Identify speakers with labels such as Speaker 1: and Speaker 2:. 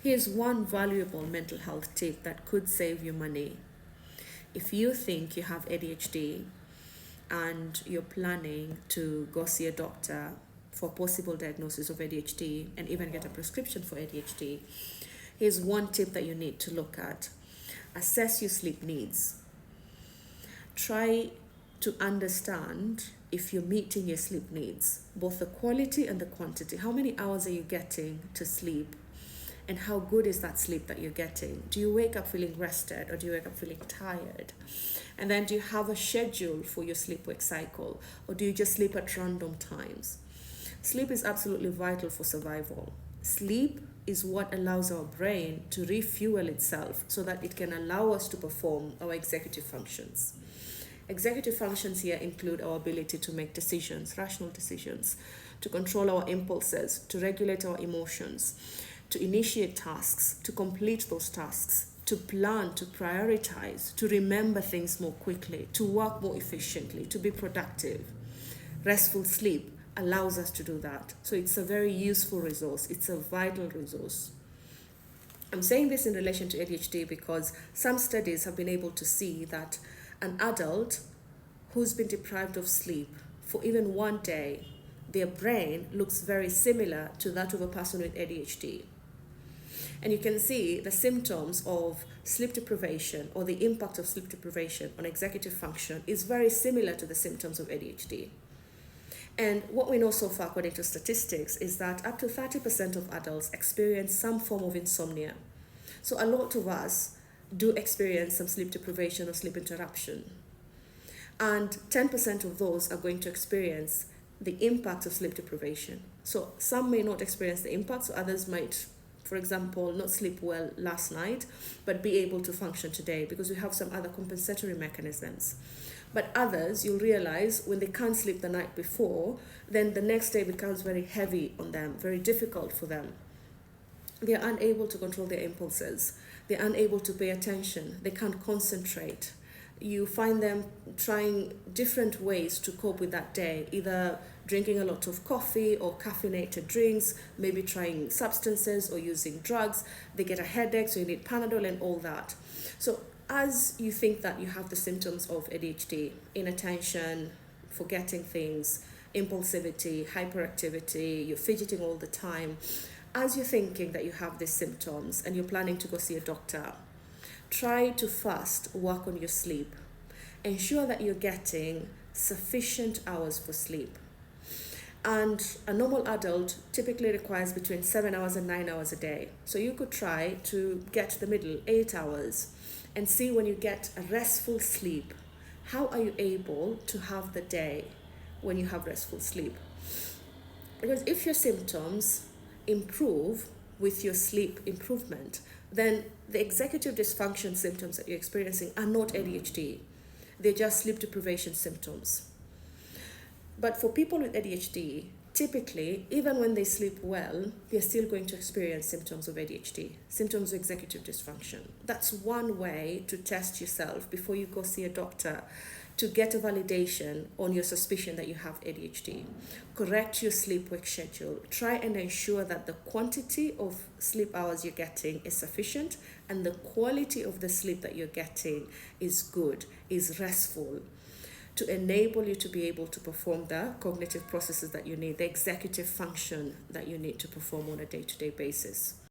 Speaker 1: Here's one valuable mental health tip that could save you money. If you think you have ADHD and you're planning to go see a doctor for possible diagnosis of ADHD and even get a prescription for ADHD, here's one tip that you need to look at. Assess your sleep needs. Try to understand if you're meeting your sleep needs, both the quality and the quantity. How many hours are you getting to sleep? And how good is that sleep that you're getting? Do you wake up feeling rested or do you wake up feeling tired? And then do you have a schedule for your sleep-wake cycle, or do you just sleep at random times? Sleep is absolutely vital for survival. Sleep is what allows our brain to refuel itself so that it can allow us to perform our executive functions. Executive functions here include our ability to make decisions, rational decisions, to control our impulses, to regulate our emotions, to initiate tasks, to complete those tasks, to plan, to prioritize, to remember things more quickly, to work more efficiently, to be productive. Restful sleep allows us to do that. So it's a very useful resource. It's a vital resource. I'm saying this in relation to ADHD because some studies have been able to see that an adult who's been deprived of sleep for even one day, their brain looks very similar to that of a person with ADHD. And you can see the symptoms of sleep deprivation or the impact of sleep deprivation on executive function is very similar to the symptoms of ADHD. And what we know so far, according to statistics, is that up to 30% of adults experience some form of insomnia. So a lot of us do experience some sleep deprivation or sleep interruption. And 10% of those are going to experience the impact of sleep deprivation. So some may not experience the impact, so others might, for example, not sleep well last night, but be able to function today because we have some other compensatory mechanisms. But others, you'll realize when they can't sleep the night before, then the next day becomes very heavy on them, very difficult for them. They're unable to control their impulses. They're unable to pay attention. They can't concentrate. You find them trying different ways to cope with that day, either drinking a lot of coffee or caffeinated drinks, maybe trying substances or using drugs. They get a headache, so you need Panadol and all that. So as you think that you have the symptoms of ADHD, inattention, forgetting things, impulsivity, hyperactivity, you're fidgeting all the time, as you're thinking that you have these symptoms and you're planning to go see a doctor, try to first work on your sleep. Ensure that you're getting sufficient hours for sleep. And a normal adult typically requires between 7 hours and 9 hours a day. So you could try to get the middle, 8 hours, and see when you get a restful sleep, how are you able to have the day when you have restful sleep? Because if your symptoms improve with your sleep improvement, then the executive dysfunction symptoms that you're experiencing are not ADHD. They're just sleep deprivation symptoms. But for people with ADHD, typically, even when they sleep well, they're still going to experience symptoms of ADHD, symptoms of executive dysfunction. That's one way to test yourself before you go see a doctor, to get a validation on your suspicion that you have ADHD. Correct your sleep-wake schedule. Try and ensure that the quantity of sleep hours you're getting is sufficient and the quality of the sleep that you're getting is good, is restful, to enable you to be able to perform the cognitive processes that you need, the executive function that you need to perform on a day-to-day basis.